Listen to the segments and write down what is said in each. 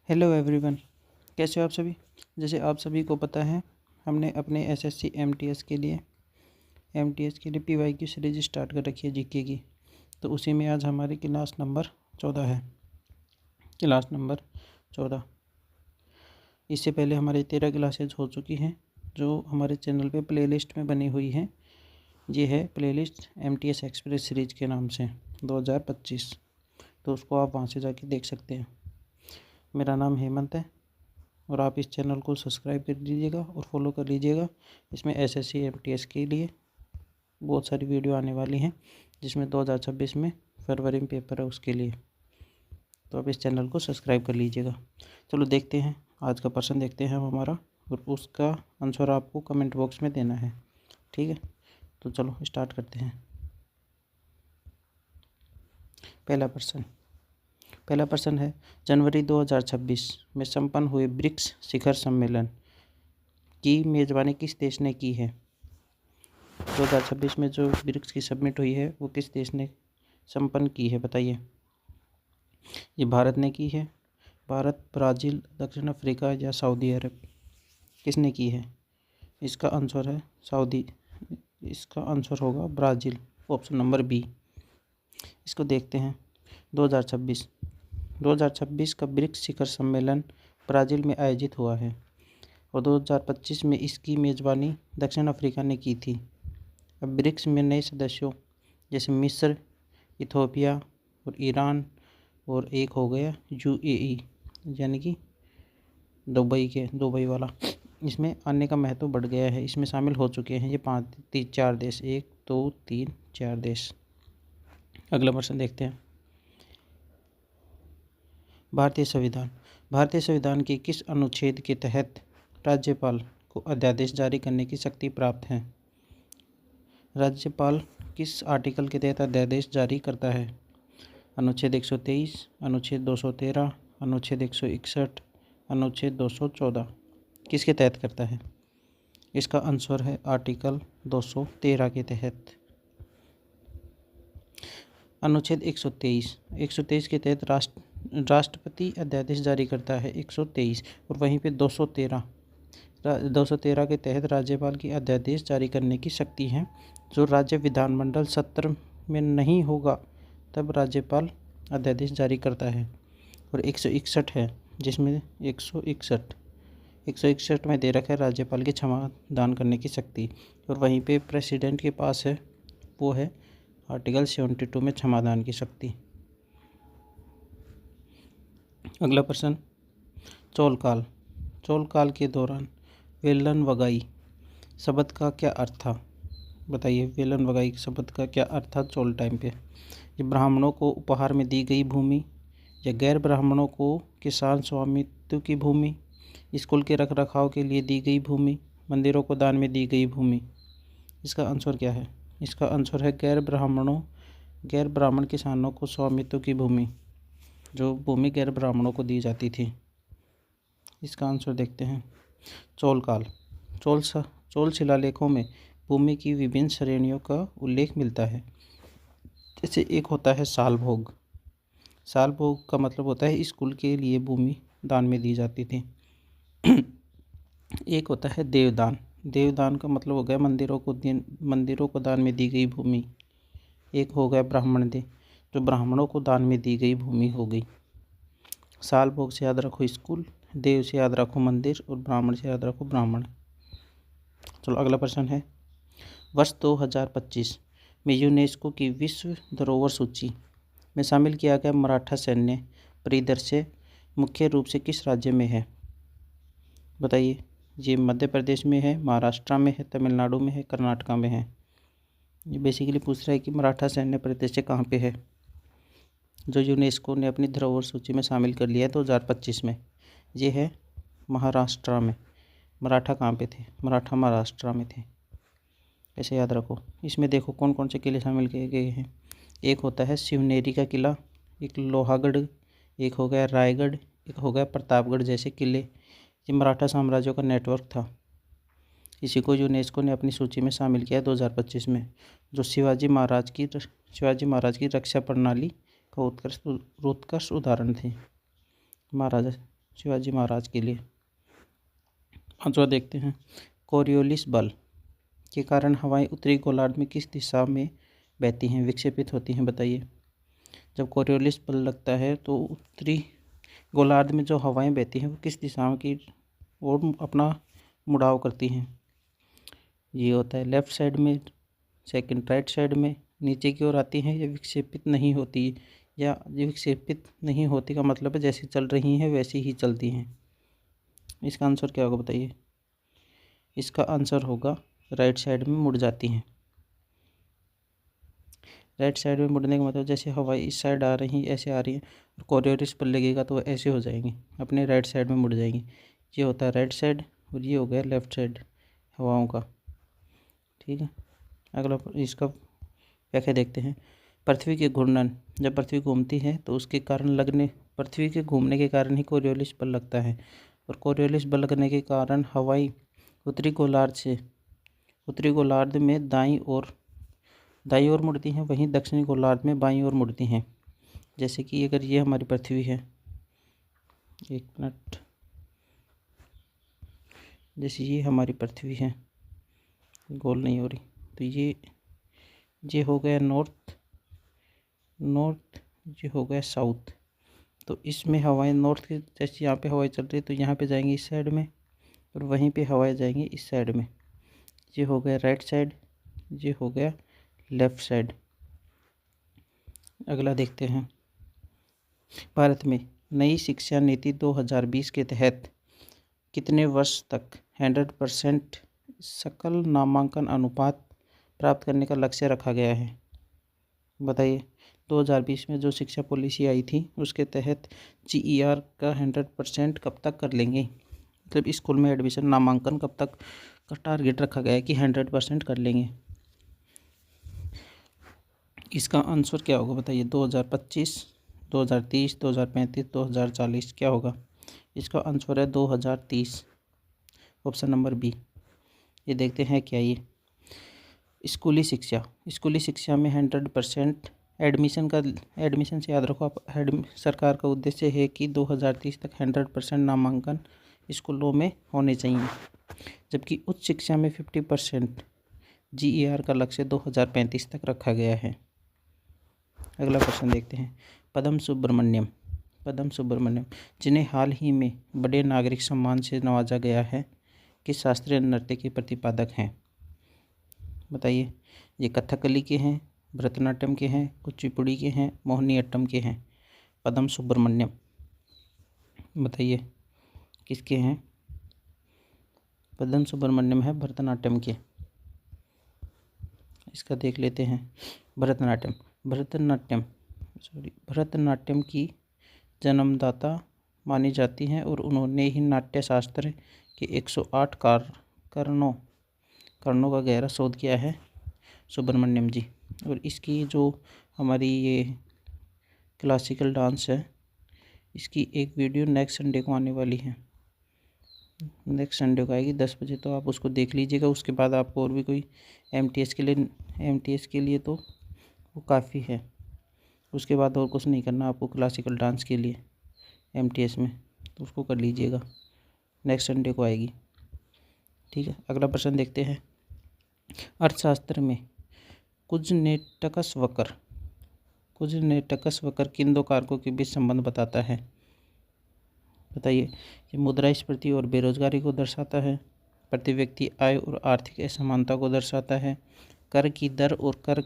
Hello everyone, कैसे हो आप सभी। जैसे आप सभी को पता है, हमने अपने एसएससी एमटीएस के लिए पीवाईक्यू सीरीज स्टार्ट कर रखी है जीके की। तो उसी में आज हमारी क्लास नंबर 14 है। Class number 14। इससे पहले हमारी 13 क्लासेज हो चुकी हैं जो हमारे चैनल पे प्लेलिस्ट में बनी हुई हैं। ये है प्लेलिस्ट एमटीएस एक्सप्रेस सीरीज के नाम से 2025। तो उसको आप वहाँ से जाके देख सकते हैं। मेरा नाम हेमंत है और आप इस चैनल को सब्सक्राइब कर लीजिएगा और फॉलो कर लीजिएगा। इसमें एसएससी एमटीएस के लिए बहुत सारी वीडियो आने वाली हैं, जिसमें 2026 में फरवरी में पेपर है उसके लिए। तो आप इस चैनल को सब्सक्राइब कर लीजिएगा। चलो देखते हैं, आज का प्रश्न देखते हैं हम हमारा, और उसका आंसर आपको कमेंट बॉक्स में देना है। ठीक है, तो चलो स्टार्ट करते हैं। पहला प्रश्न है, जनवरी 2026 में संपन्न हुए ब्रिक्स शिखर सम्मेलन की मेज़बानी किस देश ने की है। 2026 में जो ब्रिक्स की समिट हुई है वो किस देश ने संपन्न की है, बताइए। ये भारत ने की है। भारत, ब्राज़ील, दक्षिण अफ्रीका या सऊदी अरब, किसने की है। इसका आंसर है सऊदी। इसका आंसर होगा ब्राज़ील, ऑप्शन नंबर बी। इसको देखते हैं। 2026 का ब्रिक्स शिखर सम्मेलन ब्राज़ील में आयोजित हुआ है और 2025 में इसकी मेज़बानी दक्षिण अफ्रीका ने की थी। अब ब्रिक्स में नए सदस्यों जैसे मिस्र, इथियोपिया और ईरान, और एक हो गया यूएई यानी कि दुबई वाला, इसमें आने का महत्व बढ़ गया है। इसमें शामिल हो चुके हैं ये 4 देश, 1 2 3 4 देश। अगला प्रश्न देखते हैं। भारतीय संविधान के किस अनुच्छेद के तहत राज्यपाल को अध्यादेश जारी करने की शक्ति प्राप्त है। राज्यपाल किस आर्टिकल के तहत अध्यादेश जारी करता है। अनुच्छेद 123, अनुच्छेद 213, अनुच्छेद 161, अनुच्छेद 214, किसके तहत करता है। इसका आंसर है आर्टिकल 213 के तहत। अनुच्छेद 123 के तहत राष्ट्रपति अध्यादेश जारी करता है 123, और वहीं पे 213 के तहत राज्यपाल की अध्यादेश जारी करने की शक्ति है। जो राज्य विधानमंडल सत्र में नहीं होगा तब राज्यपाल अध्यादेश जारी करता है। और 161 है, जिसमें 161 में दे रखा है राज्यपाल की क्षमा दान करने की शक्ति, और वहीं पे प्रेसिडेंट के पास है, वो है आर्टिकल 72 में क्षमादान की शक्ति। अगला प्रश्न, चोल काल के दौरान वेलन वगाई शब्द का क्या अर्थ था, बताइए। वेलन वगाई शब्द का क्या अर्थ था चोल टाइम पे। ये ब्राह्मणों को उपहार में दी गई भूमि, या गैर ब्राह्मणों को किसान स्वामित्व की भूमि, स्कूल के रख रखाव के लिए दी गई भूमि, मंदिरों को दान में दी गई भूमि। इसका आंसर क्या है। इसका आंसर है गैर ब्राह्मण किसानों को स्वामित्व की भूमि, जो भूमि गैर ब्राह्मणों को दी जाती थी। इसका आंसर देखते हैं। चोल शिलालेखों में भूमि की विभिन्न श्रेणियों का उल्लेख मिलता है। जैसे एक होता है साल भोग का मतलब होता है स्कूल के लिए भूमि दान में दी जाती थी। एक होता है देवदान का मतलब हो गया मंदिरों को दान में दी गई भूमि। एक हो गया ब्राह्मण दे, जो ब्राह्मणों को दान में दी गई भूमि हो गई। साल भोग से याद रखो स्कूल, देव से याद रखो मंदिर, और ब्राह्मण से याद रखो ब्राह्मण। चलो अगला प्रश्न है, वर्ष 2025 में यूनेस्को की विश्व धरोहर सूची में शामिल किया गया मराठा सैन्य परिदृश्य मुख्य रूप से किस राज्य में है, बताइए। ये मध्य प्रदेश में है, महाराष्ट्र में है, तमिलनाडु में है, कर्नाटका में है। ये बेसिकली पूछ रहा है कि मराठा सैन्य परिदृश्य कहाँ पे है, जो यूनेस्को ने अपनी धरोहर सूची में शामिल कर लिया है 2025 में। ये है महाराष्ट्र में। मराठा कहाँ पे थे, मराठा महाराष्ट्र में थे, ऐसे याद रखो। इसमें देखो कौन कौन से किले शामिल किए गए हैं। एक होता है शिवनेरी का किला, एक लोहागढ़, एक हो गया रायगढ़, एक हो गया प्रतापगढ़ जैसे किले। ये मराठा साम्राज्यों का नेटवर्क था। इसी को यूनेस्को ने अपनी सूची में शामिल किया 2025 में, जो शिवाजी महाराज की रक्षा प्रणाली का उत्कृष्ट उदाहरण थे। महाराजा शिवाजी महाराज के लिए। पांचवा देखते हैं, कोरियोलिस बल के कारण हवाएं उत्तरी गोलार्ध में किस दिशा में बहती हैं, विक्षेपित होती हैं, बताइए। जब कोरियोलिस बल लगता है तो उत्तरी गोलार्ध में जो हवाएं बहती हैं वो किस दिशा की ओर अपना मुड़ाव करती हैं। ये होता है लेफ़्ट साइड में, सेकंड राइट साइड में, नीचे की ओर आती हैं, या विक्षेपित नहीं होती, या ये विक्षेपित नहीं होती का मतलब है जैसे चल रही हैं वैसी ही चलती हैं। इसका आंसर क्या होगा, बताइए। इसका आंसर होगा राइट साइड में मुड़ जाती हैं। राइट साइड में मुड़ने का मतलब जैसे हवाएं इस साइड आ रही ऐसे आ रही हैं, और कोरियोलिस पर लगेगा तो वो ऐसे हो जाएंगी, अपने राइट साइड में मुड़ जाएंगी। ये होता है राइट साइड, और ये हो गया लेफ़्ट साइड हवाओं का। ठीक है, अगला इसका व्याख्या देखते हैं। पृथ्वी के घूर्णन, जब पृथ्वी घूमती है तो उसके कारण पृथ्वी के घूमने के कारण ही कोरियोलिस बल लगता है, और कोरियोलिस बल लगने के कारण हवाएं उत्तरी गोलार्ध में दाईं ओर मुड़ती हैं, वहीं दक्षिणी गोलार्ध में बाईं ओर मुड़ती हैं। जैसे कि अगर ये हमारी पृथ्वी है, एक मिनट, जैसे ये हमारी पृथ्वी है, गोल नहीं हो रही, तो ये हो गया नॉर्थ, ये हो गया साउथ। तो इसमें हवाएं नॉर्थ के, जैसे यहाँ पे हवाएं चल रही है तो यहाँ पे जाएंगी इस साइड में, और वहीं पे हवाएं जाएंगी इस साइड में। ये हो गया राइट साइड, ये हो गया लेफ़्ट साइड। अगला देखते हैं, भारत में नई शिक्षा नीति 2020 के तहत कितने वर्ष तक 100% सकल नामांकन अनुपात प्राप्त करने का लक्ष्य रखा गया है, बताइए। 2020 में जो शिक्षा पॉलिसी आई थी उसके तहत GER का 100% कब तक कर लेंगे, मतलब स्कूल में एडमिशन नामांकन कब तक का टारगेट रखा गया है कि 100% कर लेंगे। इसका आंसर क्या होगा, बताइए। 2025, 2030, 2035, 2040 क्या होगा। इसका आंसर है 2030, ऑप्शन नंबर बी। ये देखते हैं क्या ये स्कूली शिक्षा में 100% एडमिशन से याद रखो आप, सरकार का उद्देश्य है कि 2030 तक 100% नामांकन स्कूलों में होने चाहिए, जबकि उच्च शिक्षा में 50% GER का लक्ष्य 2035 तक रखा गया है। अगला प्रश्न देखते हैं, पद्म सुब्रमण्यम जिन्हें हाल ही में बड़े नागरिक सम्मान से नवाजा गया है, किस शास्त्रीय नृत्य के प्रतिपादक हैं, बताइए। ये कथकली के हैं, भरतनाट्यम के हैं, कुचिपुड़ी के हैं, मोहिनीअट्टम के हैं। पद्म सुब्रमण्यम, बताइए किसके हैं। पद्म सुब्रमण्यम है भरतनाट्यम के। इसका देख लेते हैं, भरतनाट्यम की जन्मदाता मानी जाती हैं, और उन्होंने ही नाट्य शास्त्र के 108 करणों का गहरा शोध किया है, सुब्रमण्यम जी। और इसकी जो हमारी ये क्लासिकल डांस है, इसकी एक वीडियो नेक्स्ट संडे को आने वाली है, नेक्स्ट संडे को आएगी 10 बजे, तो आप उसको देख लीजिएगा। उसके बाद आपको और भी कोई MTS के लिए तो वो काफ़ी है, उसके बाद और कुछ नहीं करना आपको क्लासिकल डांस के लिए MTS में, तो उसको कर लीजिएगा, नेक्स्ट संडे को आएगी। ठीक है, अगला प्रश्न देखते हैं, अर्थशास्त्र में कुजनेटकस वक्र किन दो कारकों के बीच संबंध बताता है, बताइए। ये मुद्रास्फीति और बेरोजगारी को दर्शाता है, प्रति व्यक्ति आय और आर्थिक असमानता को दर्शाता है, कर की दर और कर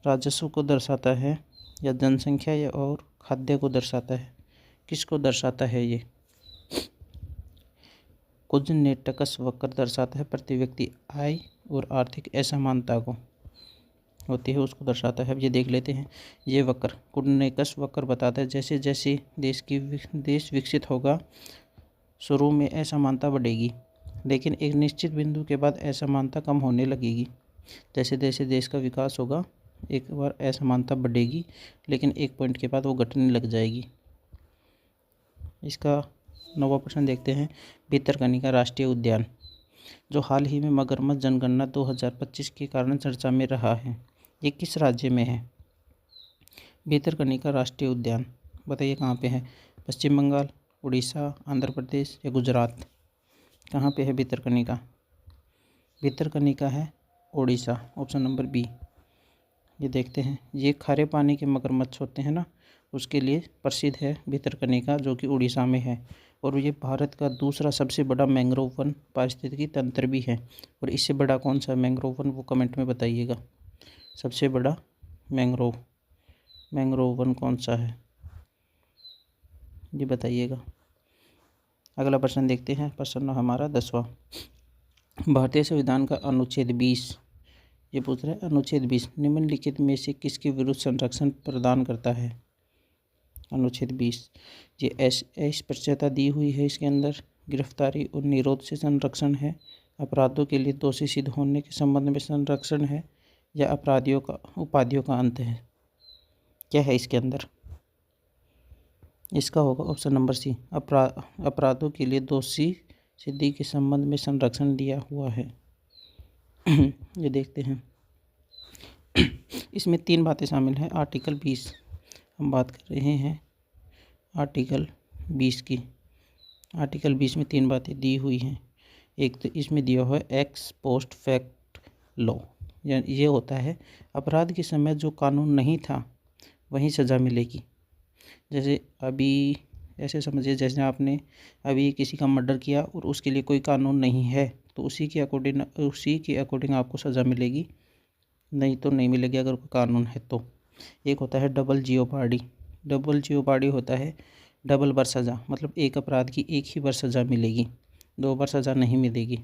राजस्व को दर्शाता है, या जनसंख्या या और खाद्य को दर्शाता है। किसको दर्शाता है ये। कुजनेटकस वक्र दर्शाता है प्रति व्यक्ति आय और आर्थिक असमानता को होती है, उसको दर्शाता है। अब ये देख लेते हैं, ये वक्र कुजनेटकस वक्र बताता है जैसे जैसे देश विकसित होगा, शुरू में असमानता बढ़ेगी, लेकिन एक निश्चित बिंदु के बाद असमानता कम होने लगेगी। जैसे जैसे देश का विकास होगा, एक बार असमानता बढ़ेगी, लेकिन एक पॉइंट के बाद वो घटने लग जाएगी। इसका 9वां प्रश्न देखते हैं, भितरकनिका राष्ट्रीय उद्यान जो हाल ही में मगरमच्छ जनगणना 2025 के कारण चर्चा में रहा है, ये किस राज्य में है। भितरकनिका राष्ट्रीय उद्यान, बताइए कहाँ पे है। पश्चिम बंगाल, उड़ीसा, आंध्र प्रदेश या गुजरात? कहाँ पे है भितरकनिका? भितरकनिका है उड़ीसा, ऑप्शन नंबर बी। ये देखते हैं, ये खारे पानी के मगरमच्छ होते हैं ना, उसके लिए प्रसिद्ध है भितरकनिका, जो कि उड़ीसा में है। और ये भारत का दूसरा सबसे बड़ा मैंग्रोव वन पारिस्थितिकी तंत्र भी है। और इससे बड़ा कौन सा मैंग्रोव वन, वो कमेंट में बताइएगा। सबसे बड़ा मैंग्रोव वन कौन सा है, ये बताइएगा। अगला प्रश्न देखते हैं, प्रश्न हमारा 10वां। भारतीय संविधान का अनुच्छेद 20, ये पूछ रहे हैं अनुच्छेद 20 निम्नलिखित में से किसके विरुद्ध संरक्षण प्रदान करता है? अनुच्छेद 20 ये अस्पृश्यता दी हुई है, इसके अंदर गिरफ्तारी और निरोध से संरक्षण है, अपराधों के लिए दोषी सिद्ध होने के संबंध में संरक्षण है, या अपराधियों का उपाधियों का अंत है? क्या है इसके अंदर? इसका होगा ऑप्शन नंबर सी, अपराधों के लिए दोषी सिद्धि के संबंध में संरक्षण दिया हुआ है। ये देखते हैं, इसमें 3 बातें शामिल हैं। आर्टिकल 20 हम बात कर रहे हैं, आर्टिकल 20 की। आर्टिकल 20 में 3 बातें दी हुई हैं। एक तो इसमें दिया हुआ है एक्स पोस्ट फैक्ट लॉ, ये होता है अपराध के समय जो कानून नहीं था वहीं सज़ा मिलेगी। जैसे अभी ऐसे समझिए, जैसे आपने अभी किसी का मर्डर किया और उसके लिए कोई कानून नहीं है, तो उसी के अकॉर्डिंग आपको सज़ा मिलेगी, नहीं तो नहीं मिलेगी अगर कोई कानून है तो। एक होता है डबल जियोपार्डी होता है डबल बार सज़ा, मतलब एक अपराध की एक ही बार सज़ा मिलेगी, 2 बार सज़ा नहीं मिलेगी।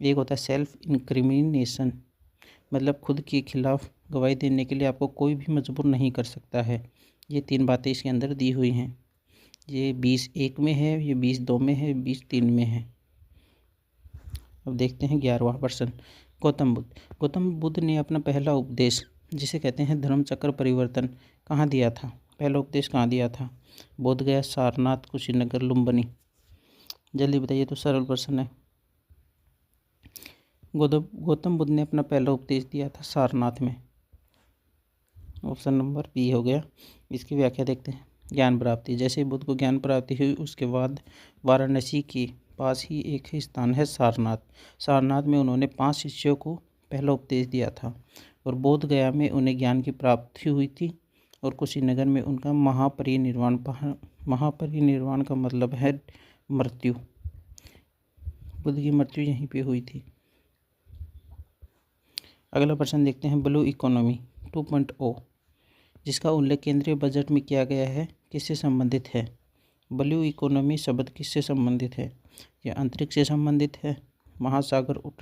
एक होता है सेल्फ इंक्रिमिनेशन, मतलब खुद के खिलाफ गवाही देने के लिए आपको कोई भी मजबूर नहीं कर सकता है। ये 3 बातें इसके अंदर दी हुई हैं। ये 20(1) में है, ये 20(2) में है, 20(3) में है। अब देखते हैं 11वां प्रश्न। गौतम बुद्ध ने अपना पहला उपदेश, जिसे कहते हैं धर्म चक्र परिवर्तन, कहाँ दिया था? पहला उपदेश कहाँ दिया था? बोधगया, सारनाथ, कुशीनगर, लुम्बिनी? जल्दी बताइए, तो सरल प्रश्न है। गौतम बुद्ध ने अपना पहला उपदेश दिया था सारनाथ में, ऑप्शन नंबर बी हो गया। इसकी व्याख्या देखते हैं। ज्ञान प्राप्ति, जैसे बुद्ध को ज्ञान प्राप्ति हुई उसके बाद वाराणसी के पास ही एक ही स्थान है सारनाथ में उन्होंने 5 शिष्यों को पहला उपदेश दिया था, और बोध गया में उन्हें ज्ञान की प्राप्ति हुई थी, और कुशीनगर में उनका महापरिनिर्वाण का मतलब है मृत्यु। बुद्ध की मृत्यु यहीं पे हुई थी। अगला प्रश्न देखते हैं, ब्लू इकोनॉमी 2.0, जिसका उल्लेख केंद्रीय बजट में किया गया है, किससे संबंधित है? ब्लू इकोनॉमी शब्द किससे संबंधित है? यह अंतरिक्ष से संबंधित है, महासागर और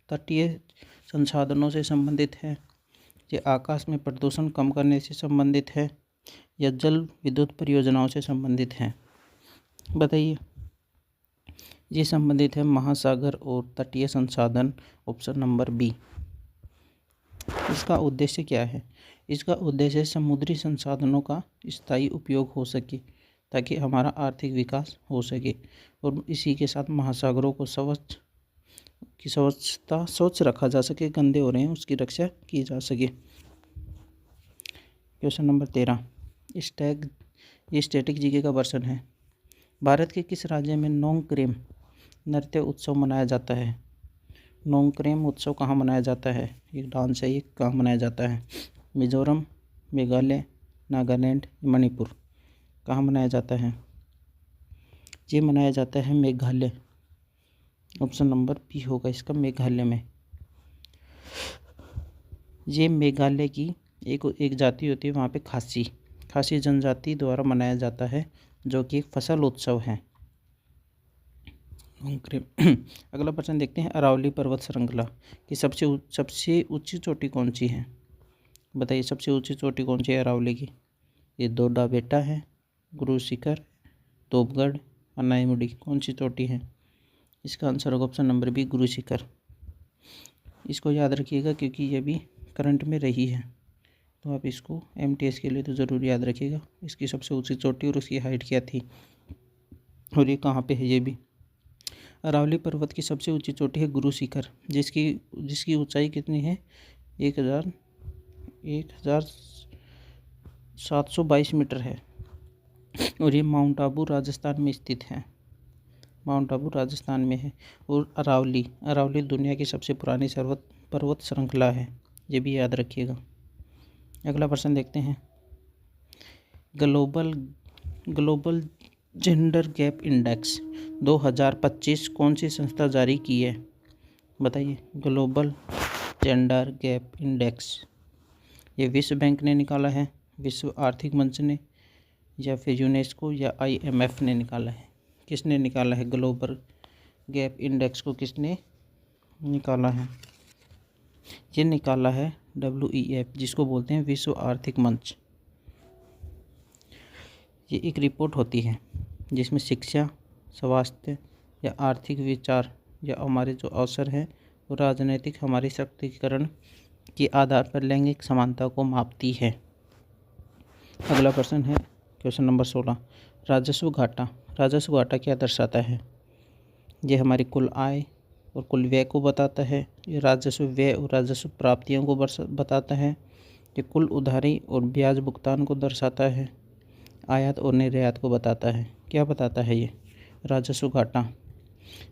तटीय संसाधनों से संबंधित है, ये आकाश में प्रदूषण कम करने से संबंधित है, या जल विद्युत परियोजनाओं से संबंधित है? बताइए। ये संबंधित है महासागर और तटीय संसाधन, ऑप्शन नंबर बी। इसका उद्देश्य क्या है? इसका उद्देश्य समुद्री संसाधनों का स्थायी उपयोग हो सके, ताकि हमारा आर्थिक विकास हो सके, और इसी के साथ महासागरों को स्वच्छ रखा जा सके, गंदे हो रहे हैं उसकी रक्षा की जा सके। क्वेश्चन नंबर 13, ये स्टैटिक जीके का वर्षन है। भारत के किस राज्य में नोंगक्रेम नृत्य उत्सव मनाया जाता है? नोंगक्रेम उत्सव कहाँ मनाया जाता है? एक डांस है, ये कहाँ मनाया जाता है? मिजोरम, मेघालय, नागालैंड, मणिपुर? कहाँ मनाया जाता है? ये मनाया जाता है मेघालय, ऑप्शन नंबर बी होगा इसका, मेघालय में। ये मेघालय की एक जाति होती है, वहाँ पे खासी जनजाति द्वारा मनाया जाता है, जो कि एक फसल उत्सव है। अगला प्रश्न देखते हैं, अरावली पर्वत श्रृंखला की सबसे ऊंची चोटी कौन सी है? बताइए, सबसे ऊंची चोटी कौन सी है अरावली की? ये डोडा बेटा है, गुरु शिखर, तोपगढ़, अनाईमुड़ी? कौन सी चोटी है? इसका आंसर होगा option number B, Guru Shikhar. इसको याद रखिएगा क्योंकि ये भी करंट में रही है, तो आप इसको MTS के लिए तो ज़रूर याद रखिएगा। इसकी सबसे ऊंची चोटी और उसकी हाइट क्या थी, और ये कहाँ पे है ये भी। अरावली पर्वत की सबसे ऊंची चोटी है गुरु शिखर, जिसकी ऊंचाई कितनी है? 1722 मीटर है। और ये माउंट आबू राजस्थान में स्थित है। माउंट आबू राजस्थान में है। और अरावली दुनिया की सबसे पुरानी पर्वत श्रृंखला है, ये भी याद रखिएगा। अगला प्रश्न देखते हैं। ग्लोबल जेंडर गैप इंडेक्स 2025 कौन सी संस्था जारी की है? बताइए। ग्लोबल जेंडर गैप इंडेक्स ये विश्व बैंक ने निकाला है, विश्व आर्थिक मंच ने, या फिर यूनेस्को या IMF ने निकाला है? किसने निकाला है ग्लोबल गैप इंडेक्स को? किसने निकाला है? ये निकाला है WEF, जिसको बोलते हैं विश्व आर्थिक मंच। ये एक रिपोर्ट होती है जिसमें शिक्षा, स्वास्थ्य या आर्थिक विचार या हमारे जो अवसर हैं और राजनीतिक हमारे सशक्तिकरण के आधार पर लैंगिक समानता को मापती है। अगला प्रश्न है क्वेश्चन नंबर 16। राजस्व घाटा क्या दर्शाता है? ये हमारी कुल आय और कुल व्यय को बताता है। ये राजस्व व्यय और राजस्व प्राप्तियों को बताता है। ये कुल उधारी और ब्याज भुगतान को दर्शाता है। आयात और निर्यात को बताता है। क्या बताता है ये राजस्व घाटा?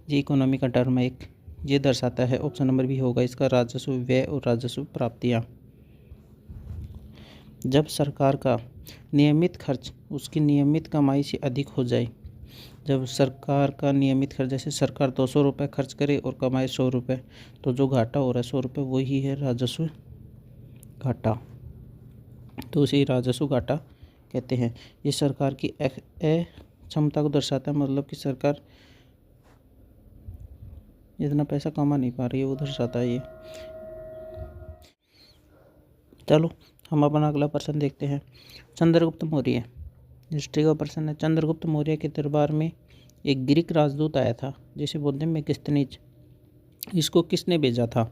ये इकोनॉमी का टर्म है एक, ये दर्शाता है। ऑप्शन नंबर बी होगा इसका, राजस्व व्यय और राजस्व प्राप्तियाँ। जब सरकार का नियमित खर्च उसकी नियमित कमाई से अधिक हो जाए, जब सरकार का नियमित खर्च, जैसे सरकार 200 रुपये खर्च करे और कमाए 100 रुपये, तो जो घाटा हो रहा है 100 रुपये, वही है राजस्व घाटा। तो उसे राजस्व घाटा कहते हैं। ये सरकार की अक्षमता को दर्शाता है, मतलब कि सरकार इतना पैसा कमा नहीं पा रही है, वो दर्शाता है ये। चलो हम अपना अगला प्रश्न देखते हैं। चंद्रगुप्त मौर्य, हिस्ट्री का प्रश्न है। चंद्रगुप्त मौर्य के दरबार में एक ग्रीक राजदूत आया था, जिसे बोलते हैं मेगास्थनीज। इसको किसने भेजा था?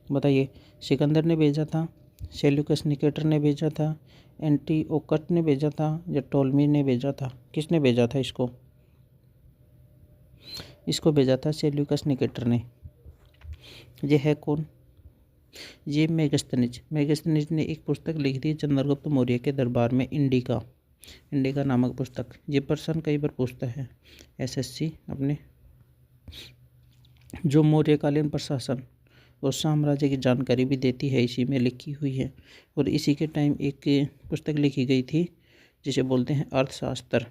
बताइए। सिकंदर ने भेजा था, सेल्यूकस निकेटर ने भेजा था, एंटीओकस ने भेजा था, या टोलमी ने भेजा था? किसने भेजा था इसको? इसको भेजा था सेल्यूकस निकेटर ने। ये है कौन? ये मेगास्थनीज ने एक पुस्तक लिखी थी चंद्रगुप्त मौर्य के दरबार में, इंडिका नामक पुस्तक। ये प्रश्न कई बार पूछता है SSC अपने, जो मौर्यकालीन प्रशासन और साम्राज्य की जानकारी भी देती है, इसी में लिखी हुई है। और इसी के टाइम एक पुस्तक लिखी गई थी जिसे बोलते हैं अर्थशास्त्र।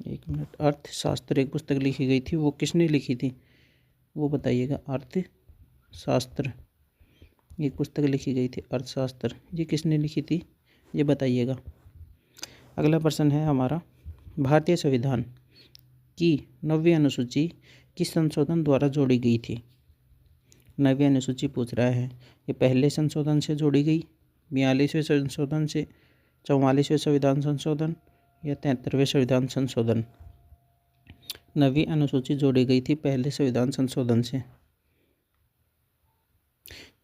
एक मिनट, अर्थशास्त्र एक पुस्तक लिखी गई थी, वो किसने लिखी थी वो बताइएगा। अर्थशास्त्र एक पुस्तक लिखी गई थी, अर्थशास्त्र, ये किसने लिखी थी ये बताइएगा। अगला प्रश्न है हमारा, भारतीय संविधान की 9वीं अनुसूची किस संशोधन द्वारा जोड़ी गई थी? 9वीं अनुसूची पूछ रहा है। ये पहले संशोधन से जोड़ी गई, 42वें संशोधन से, 44वें संविधान संशोधन, या 73वें संविधान संशोधन? 9वीं अनुसूची जोड़ी गई थी पहले संविधान संशोधन से,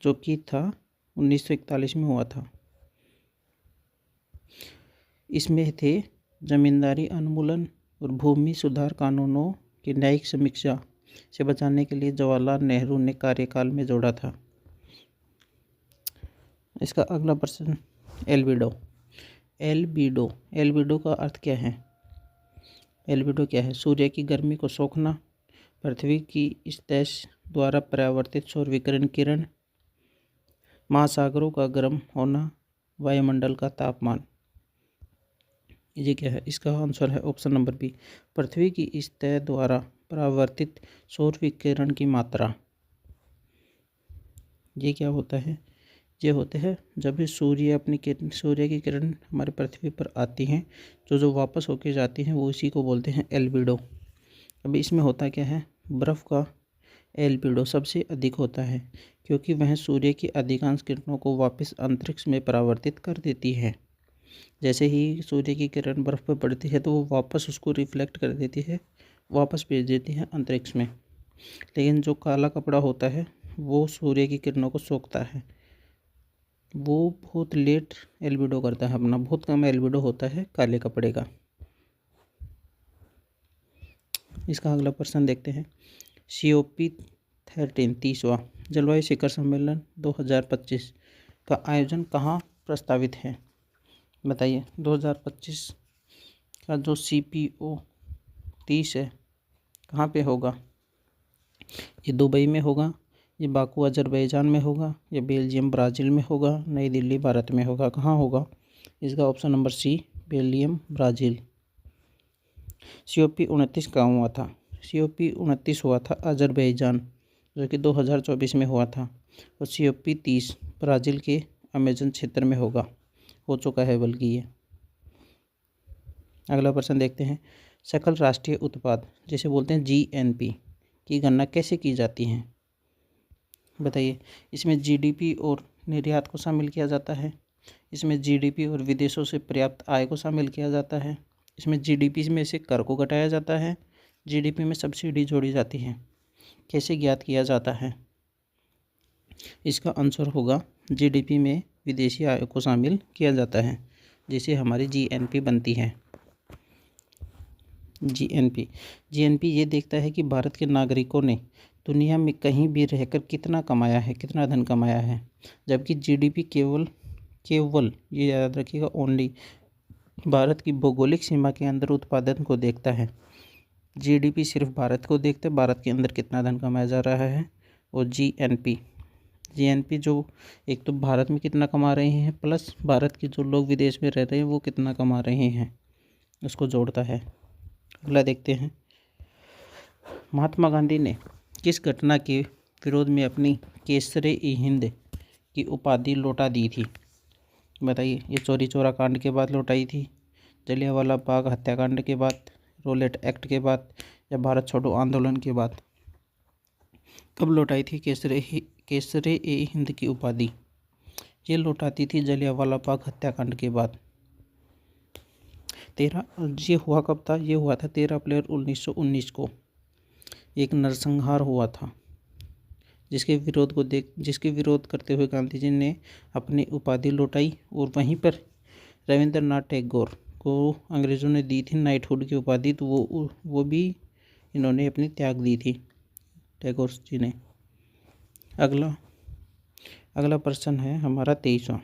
जो कि था 1941 में हुआ था। इसमें थे जमींदारी उन्मूलन और भूमि सुधार कानूनों की न्यायिक समीक्षा से बचाने के लिए जवाहरलाल नेहरू ने कार्यकाल में जोड़ा था। इसका अगला प्रश्न, एल्बिडो का अर्थ क्या है? एल्बिडो क्या है? सूर्य की गर्मी को सोखना, पृथ्वी की सतह द्वारा परावर्तित सौर विकिरण किरण, महासागरों का गर्म होना, वायुमंडल का तापमान। ये क्या है? इसका आंसर है ऑप्शन नंबर बी, पृथ्वी की सतह द्वारा परावर्तित सौर विकिरण की मात्रा। ये क्या होता है? ये होते हैं जब सूर्य की किरण हमारे पृथ्वी पर आती हैं, जो वापस होके जाती हैं, वो इसी को बोलते हैं एल्बिडो। अभी इसमें होता क्या है, बर्फ़ का एल्बिडो सबसे अधिक होता है, क्योंकि वह सूर्य की अधिकांश किरणों को वापस अंतरिक्ष में परावर्तित कर देती है। जैसे ही सूर्य की किरण बर्फ़ पर पड़ती है तो वो वापस उसको रिफ्लेक्ट कर देती है, वापस भेज देती है अंतरिक्ष में। लेकिन जो काला कपड़ा होता है वो सूर्य की किरणों को सोखता है, वो बहुत लेट एल्बिडो करता है अपना, बहुत कम एल्बिडो होता है काले कपड़े का। इसका अगला प्रश्न देखते हैं। COP13 30वां जलवायु शिखर सम्मेलन 2025 का आयोजन कहाँ प्रस्तावित है? बताइए। 2025 का जो CPO 30 है कहाँ पे होगा? ये दुबई में होगा, ये बाकू अजरबैजान में होगा, ये बेल्जियम ब्राज़ील में होगा, नई दिल्ली भारत में होगा। कहाँ होगा? इसका option number c, Belgium Brazil. COP 29 कहाँ हुआ था? COP 29 हुआ था अजरबैजान, जो कि 2024 में हुआ था। और COP 30 ब्राज़ील के अमेजन क्षेत्र में हो चुका है बल्कि ये। अगला प्रश्न देखते हैं। सकल राष्ट्रीय उत्पाद जिसे बोलते हैं GNP की गणना कैसे की जाती है? बताइए। इसमें GDP और निर्यात को शामिल किया जाता है, इसमें GDP और विदेशों से पर्याप्त आय को शामिल किया जाता है, इसमें GDP में से कर को घटाया जाता है, GDP में सब्सिडी जोड़ी जाती है। कैसे ज्ञात किया जाता है? इसका आंसर होगा GDP में विदेशी आय को शामिल किया जाता है, जिसे हमारी GNP बनती है। GNP ये देखता है कि भारत के नागरिकों ने दुनिया में कहीं भी रहकर कितना कमाया है, कितना धन कमाया है। जबकि GDP केवल ये याद रखिएगा ओनली भारत की भौगोलिक सीमा के अंदर उत्पादन को देखता है। GDP सिर्फ भारत को देखता है, भारत के अंदर कितना धन कमाया जा रहा है। और GNP जो एक तो भारत में कितना कमा रहे हैं प्लस भारत के जो लोग विदेश में रह रहे हैं वो कितना कमा रहे हैं, उसको जोड़ता है। अगला देखते हैं। महात्मा गांधी ने किस घटना के विरोध में अपनी केसरे-ए-हिंद की उपाधि लौटा दी थी? बताइए। ये चौरी चौरा कांड के बाद लौटाई थी, जलियांवाला बाग हत्याकांड के बाद, रोलेट एक्ट के बाद, या भारत छोड़ो आंदोलन के बाद? कब लौटाई थी केसरे-ए-हिंद की उपाधि? ये लौटाती थी जलियांवाला बाग हत्याकांड के बाद। ये हुआ कब था? ये हुआ था 13 अप्रैल 1919 को। एक नरसंहार हुआ था, जिसके विरोध करते हुए गांधी जी ने अपनी उपाधि लौटाई। और वहीं पर रविंद्रनाथ टैगोर को अंग्रेज़ों ने दी थी नाइटहुड की उपाधि, तो वो भी इन्होंने अपनी त्याग दी थी टैगोर जी ने। अगला प्रश्न है हमारा 23वां।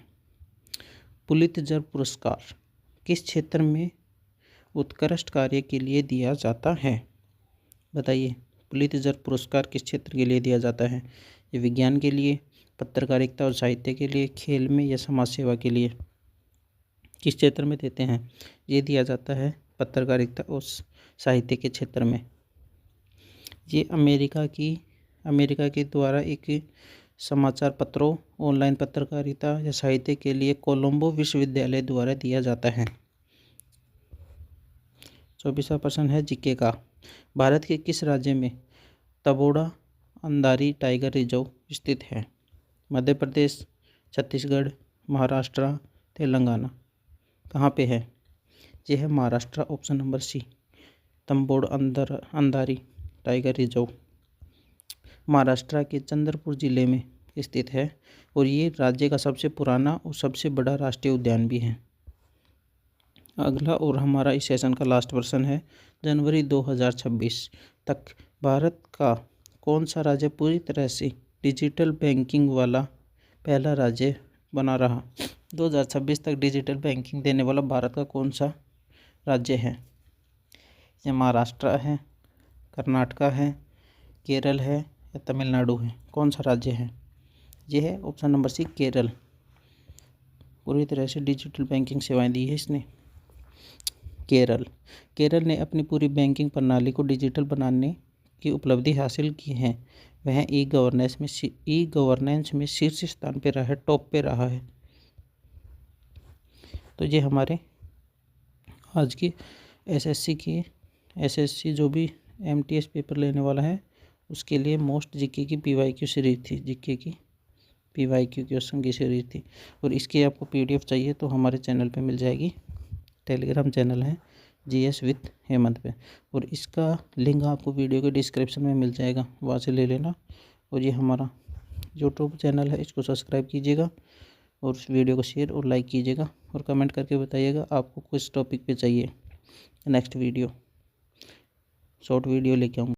पुलित्ज़र पुरस्कार किस क्षेत्र में उत्कृष्ट कार्य के लिए दिया जाता है? बताइए। पुलित्ज़र पुरस्कार किस क्षेत्र के लिए दिया जाता है? ये विज्ञान के लिए, पत्रकारिता और साहित्य के लिए, खेल में, या समाज सेवा के लिए? किस क्षेत्र में देते हैं? ये दिया जाता है पत्रकारिता और साहित्य के क्षेत्र में। ये अमेरिका के द्वारा एक समाचार पत्रों, ऑनलाइन पत्रकारिता या साहित्य के लिए कोलंबो विश्वविद्यालय द्वारा दिया जाता है। 24वां प्रश्न है जीके का। भारत के किस राज्य में तबोड़ा अंधारी टाइगर रिजर्व स्थित है? मध्य प्रदेश, छत्तीसगढ़, महाराष्ट्र, तेलंगाना? कहाँ पे है? यह है महाराष्ट्र, ऑप्शन नंबर सी, तंबोड़ अंधारी टाइगर रिजर्व महाराष्ट्र के चंद्रपुर जिले में स्थित है। और ये राज्य का सबसे पुराना और सबसे बड़ा राष्ट्रीय उद्यान भी है। अगला और हमारा इस सेशन का लास्ट प्रश्न है। जनवरी 2026 तक भारत का कौन सा राज्य पूरी तरह से डिजिटल बैंकिंग वाला पहला राज्य बना रहा? 2026 तक डिजिटल बैंकिंग देने वाला भारत का कौन सा राज्य है? ये महाराष्ट्र है, कर्नाटक है, केरल है, या तमिलनाडु है? कौन सा राज्य है? ये है ऑप्शन नंबर सी, केरल। पूरी तरह से डिजिटल बैंकिंग सेवाएं दी है इसने, केरल ने अपनी पूरी बैंकिंग प्रणाली को डिजिटल बनाने की उपलब्धि हासिल की है। वह ई गवर्नेंस में शीर्ष स्थान पे रहा है, टॉप पे रहा है। तो ये हमारे आज की एसएससी जो भी MTS पेपर लेने वाला है उसके लिए मोस्ट जीके की PYQ सीरीज थी, जीके की PYQ क्वेश्चन की सीरीज थी। और इसकी आपको PDF चाहिए तो हमारे चैनल पे मिल जाएगी। टेलीग्राम चैनल है GS विद हेमंत पे, और इसका लिंक आपको वीडियो के डिस्क्रिप्शन में मिल जाएगा, वहाँ से ले लेना। और ये हमारा यूट्यूब चैनल है, इसको सब्सक्राइब कीजिएगा और उस वीडियो को शेयर और लाइक कीजिएगा और कमेंट करके बताइएगा आपको किस टॉपिक पे चाहिए नेक्स्ट वीडियो, शॉर्ट वीडियो लेके आऊँगा।